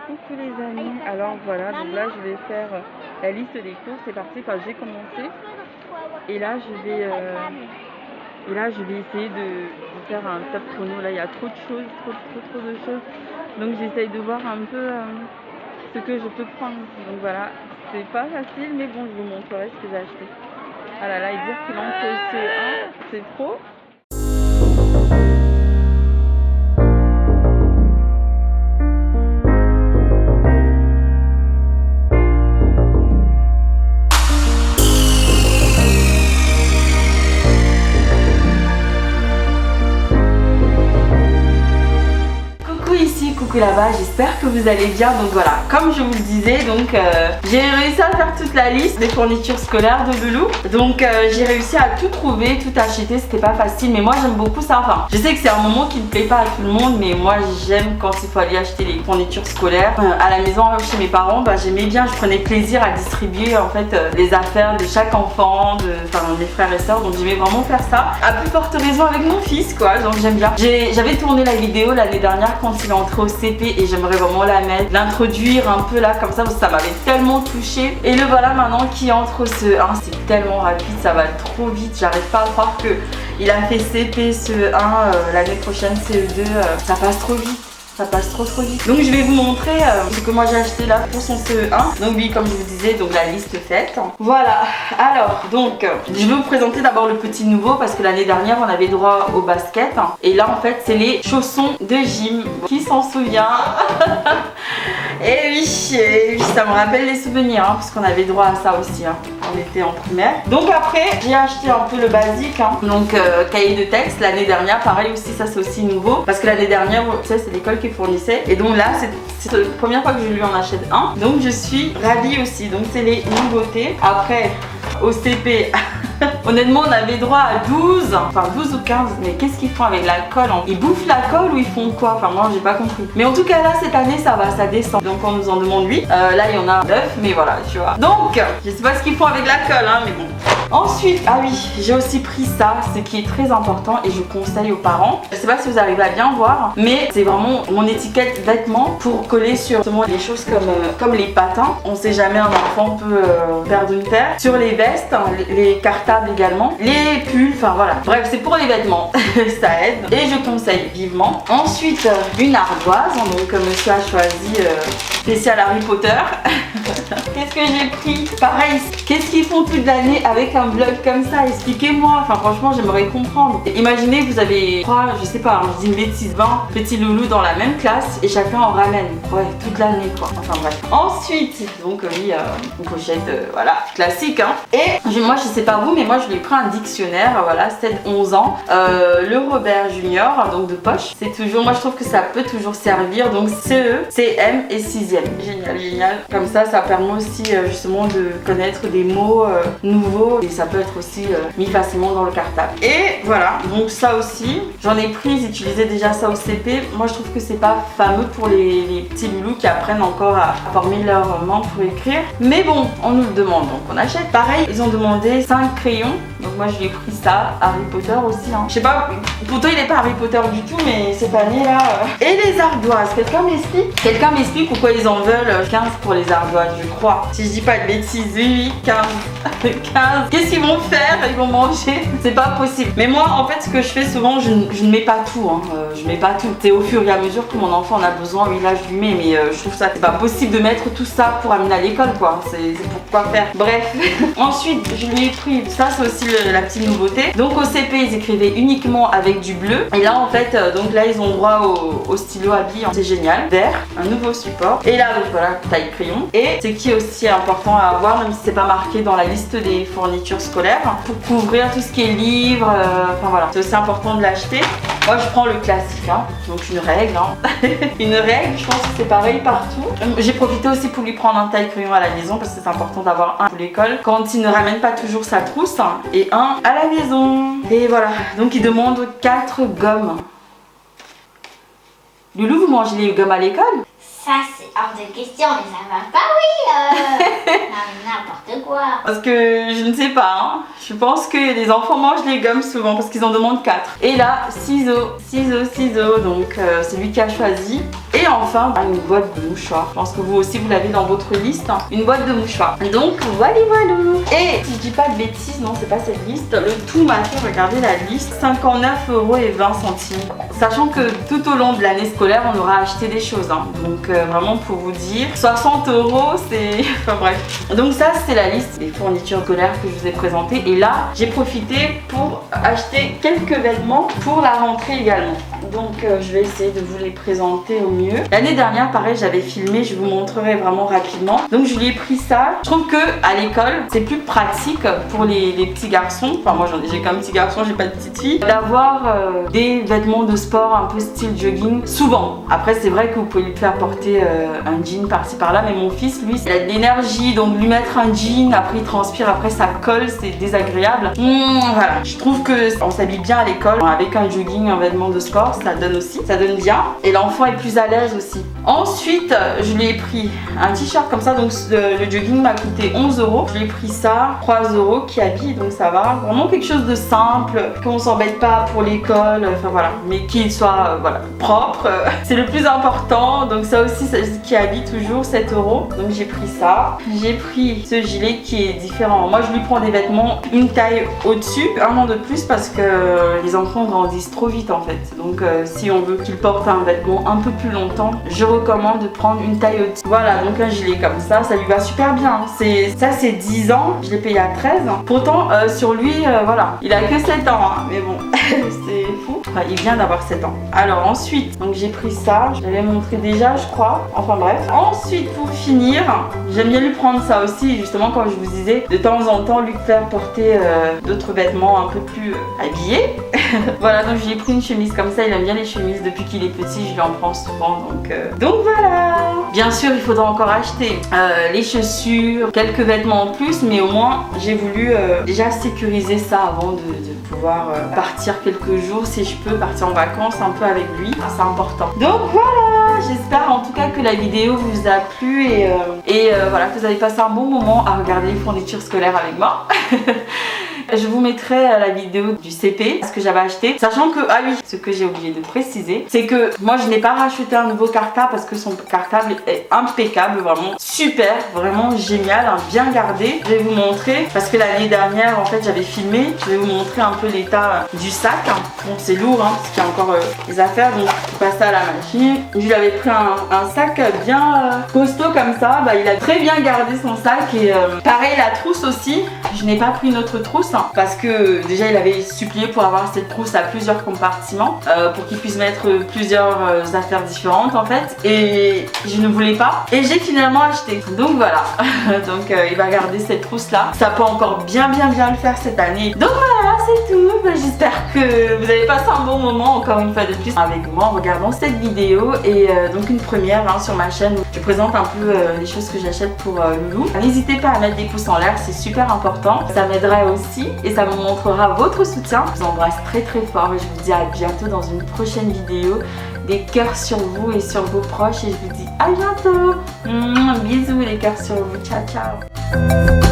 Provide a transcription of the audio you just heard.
Coucou les amis, alors voilà, donc là je vais faire la liste des courses, c'est parti, enfin j'ai commencé et là je vais essayer de faire un top chrono. Là il y a trop de choses, trop de choses, donc j'essaye de voir un peu ce que je peux prendre. Donc voilà, c'est pas facile mais bon, je vous montrerai ce que j'ai acheté. Ah là là, et dire qu'il entre CE1, c'est trop. Coucou là-bas, j'espère que vous allez bien. Donc voilà, comme je vous le disais, donc j'ai réussi à faire toute la liste des fournitures scolaires de Loulou. Donc j'ai réussi à tout trouver, tout acheter, c'était pas facile, mais moi j'aime beaucoup ça. Enfin, je sais que c'est un moment qui ne plaît pas à tout le monde, mais moi j'aime quand il faut aller acheter les fournitures scolaires. À la maison, chez mes parents, j'aimais bien, je prenais plaisir à distribuer en fait les affaires de chaque enfant, enfin mes frères et sœurs, donc j'aimais vraiment faire ça. À plus forte raison avec mon fils quoi, donc j'aime bien. J'avais tourné la vidéo l'année dernière quand il est entré au CP et j'aimerais vraiment la mettre, l'introduire un peu là comme ça parce que ça m'avait tellement touchée. Et le voilà maintenant qui entre au CE1, c'est tellement rapide, ça va trop vite, j'arrive pas à croire que il a fait CP, CE1, l'année prochaine CE2, ça passe trop vite. Ça passe trop vite. Donc je vais vous montrer ce que moi j'ai acheté là pour son CE1. Donc oui, comme je vous disais, donc la liste faite. Voilà. Alors donc je vais vous présenter d'abord le petit nouveau parce que l'année dernière on avait droit au basket. Et là en fait c'est les chaussons de gym. Qui s'en souvient? Et oui, ça me rappelle les souvenirs parce qu'on avait droit à ça aussi. On était en primaire. Donc après j'ai acheté un peu le basique. Donc cahier de texte. L'année dernière pareil aussi, ça c'est aussi nouveau parce que l'année dernière tu sais, c'est l'école qui fournissait et donc là c'est la première fois que je lui en achète un, donc je suis ravie aussi. Donc c'est les nouveautés. Après au CP honnêtement on avait droit à 12 ou 15, mais qu'est-ce qu'ils font avec la colle? Ils bouffent la colle ou ils font quoi? Enfin moi j'ai pas compris, mais en tout cas là cette année ça va, ça descend, donc on nous en demande 8. Là il y en a 9, mais voilà tu vois, donc je sais pas ce qu'ils font avec la colle mais bon. Ensuite, ah oui, j'ai aussi pris ça, ce qui est très important et je conseille aux parents. Je sais pas si vous arrivez à bien voir, mais c'est vraiment mon étiquette vêtements pour coller sur justement des choses comme les patins. On sait jamais, un enfant peut perdre une paire. Sur les vestes, les cartables également, les pulls, enfin voilà. Bref, c'est pour les vêtements, ça aide et je conseille vivement. Ensuite, une ardoise, donc monsieur a choisi spécial Harry Potter. Qu'est-ce que j'ai pris? Pareil, qu'est-ce qu'ils font toute l'année avec un vlog comme ça? Expliquez-moi. Enfin franchement j'aimerais comprendre. Imaginez vous avez 3, je sais pas, je dis une bêtise, 20 petits loulous dans la même classe et chacun en ramène. Ouais, toute l'année quoi. Enfin bref. Ensuite, donc oui, une pochette, voilà, classique Et moi je sais pas vous, mais moi je lui ai pris un dictionnaire, voilà, 7-11 ans. Le Robert Junior, donc de poche. C'est toujours, moi je trouve que ça peut toujours servir. Donc CE, CM et 6e. Génial, génial. Comme ça permet aussi justement de connaître des mots nouveaux et ça peut être aussi mis facilement dans le cartable. Et voilà, donc ça aussi, j'en ai pris, j'utilisais déjà ça au CP. Moi je trouve que c'est pas fameux pour les petits loulous qui apprennent encore à former leurs mains pour écrire. Mais bon, on nous le demande, donc on achète. Pareil, ils ont demandé 5 crayons. Donc moi je lui ai pris ça, Harry Potter aussi. Je sais pas, pourtant il n'est pas Harry Potter du tout, mais cette année là. Et les ardoises, quelqu'un m'explique? Quelqu'un m'explique pourquoi ils en veulent 15 pour les ardoises, je crois. Si je dis pas de bêtises, oui, 15. 15. Qu'est-ce qu'ils vont faire? Ils vont manger? C'est pas possible. Mais moi en fait ce que je fais souvent, je ne mets pas tout. Je mets pas tout. C'est au fur et à mesure que mon enfant en a besoin, oui là je lui mets, mais je trouve ça c'est pas possible de mettre tout ça pour amener à l'école quoi. C'est pour quoi faire. Bref. Ensuite je lui ai pris, ça c'est aussi la petite nouveauté. Donc au CP ils écrivaient uniquement avec du bleu. Et là en fait, donc là ils ont droit au stylo à billes, c'est génial. Vert, un nouveau support. Et là donc voilà, taille crayon. Et ce qui est aussi important à avoir, même si c'est pas marqué dans la liste des fournitures scolaires, pour couvrir tout ce qui est livres, enfin voilà, c'est aussi important de l'acheter. Moi je prends le classique, donc une règle. Une règle, je pense que c'est pareil partout. J'ai profité aussi pour lui prendre un taille crayon à la maison parce que c'est important d'avoir un pour l'école quand il ne ramène pas toujours sa trousse et un à la maison. Et voilà, donc il demande 4 gommes. Loulou, vous mangez les gommes à l'école? Ça c'est hors de question, mais ça va pas, oui. Non mais n'importe quoi. Parce que je ne sais pas, je pense que les enfants mangent les gommes souvent parce qu'ils en demandent 4. Et là, ciseaux, donc c'est lui qui a choisi. Et Et enfin, une boîte de mouchoirs. Je pense que vous aussi, vous l'avez dans votre liste. Une boîte de mouchoirs. Donc, voilà. Et si je dis pas de bêtises, non, c'est pas cette liste. Le tout m'a fait regarder la liste. 59,20 €. Sachant que tout au long de l'année scolaire, on aura acheté des choses. Hein. Donc, vraiment, pour vous dire, 60 €, c'est... Enfin, bref. Donc, ça, c'est la liste des fournitures scolaires que je vous ai présentées. Et là, j'ai profité pour acheter quelques vêtements pour la rentrée également. Donc je vais essayer de vous les présenter au mieux. L'année dernière, pareil, j'avais filmé, je vous montrerai vraiment rapidement. Donc je lui ai pris ça. Je trouve que à l'école, c'est plus pratique pour les petits garçons. Enfin moi j'ai qu'un petit garçon, j'ai pas de petite fille. D'avoir des vêtements de sport un peu style jogging, souvent. Après c'est vrai que vous pouvez lui faire porter un jean par-ci par-là, mais mon fils, lui, il a de l'énergie, donc lui mettre un jean, après il transpire, après ça colle, c'est désagréable. Voilà, je trouve que on s'habille bien à l'école avec un jogging, un vêtement de sport. Ça donne aussi, ça donne bien et l'enfant est plus à l'aise aussi. Ensuite je lui ai pris un t-shirt comme ça, donc le jogging m'a coûté 11 €. Je lui ai pris ça, 3 € qui habille, donc ça va, vraiment quelque chose de simple, qu'on s'embête pas pour l'école, enfin voilà, mais qu'il soit voilà, propre, c'est le plus important. Donc ça aussi, ça qui habille toujours, 7 €. Donc j'ai pris ça, j'ai pris ce gilet qui est différent. Moi je lui prends des vêtements une taille au-dessus, un an de plus parce que les enfants grandissent trop vite en fait. Donc si on veut qu'il porte un vêtement un peu plus longtemps, je recommande de prendre une taille au-dessus. Voilà, donc un gilet comme ça lui va super bien. Ça c'est 10 ans, je l'ai payé à 13. Pourtant sur lui, voilà, il a que 7 ans, hein, mais bon, c'est fou. Enfin, il vient d'avoir 7 ans. Alors ensuite, donc j'ai pris ça, je l'avais montré déjà je crois, enfin bref. Ensuite pour finir, j'aime bien lui prendre ça aussi, justement quand je vous disais, de temps en temps lui faire porter d'autres vêtements un peu plus habillés. Voilà, donc j'ai pris une chemise comme ça, il aime bien les chemises depuis qu'il est petit, je lui en prends souvent, donc voilà. Bien sûr il faudra encore acheter les chaussures, quelques vêtements en plus, mais au moins j'ai voulu déjà sécuriser ça avant de pouvoir partir quelques jours, si je peux partir en vacances un peu avec lui, c'est important. Donc voilà, j'espère en tout cas que la vidéo vous a plu et voilà, que vous avez passé un bon moment à regarder les fournitures scolaires avec moi. Je vous mettrai la vidéo du CP, ce que j'avais acheté. Sachant que, ah oui, ce que j'ai oublié de préciser, c'est que moi je n'ai pas racheté un nouveau cartable parce que son cartable est impeccable, vraiment super, vraiment génial, hein, bien gardé. Je vais vous montrer, parce que l'année dernière en fait j'avais filmé, je vais vous montrer un peu l'état du sac. Bon c'est lourd, hein, parce qu'il y a encore des affaires, donc je passe ça à la machine. Je lui avais pris un sac bien costaud comme ça, bah, il a très bien gardé son sac et pareil la trousse aussi, je n'ai pas pris une autre trousse. Parce que déjà il avait supplié pour avoir cette trousse à plusieurs compartiments pour qu'il puisse mettre plusieurs affaires différentes en fait, et je ne voulais pas et j'ai finalement acheté, donc voilà. Donc il va garder cette trousse là, ça peut encore bien le faire cette année. Donc voilà, c'est tout. J'espère que vous avez passé un bon moment encore une fois de plus avec moi en regardant cette vidéo et donc une première hein, sur ma chaîne. Je présente un peu les choses que j'achète pour Loulou. N'hésitez pas à mettre des pouces en l'air, c'est super important, ça m'aiderait aussi et ça me montrera votre soutien. Je vous embrasse très fort et je vous dis à bientôt dans une prochaine vidéo. Des cœurs sur vous et sur vos proches et je vous dis à bientôt. Bisous les cœurs sur vous, ciao ciao.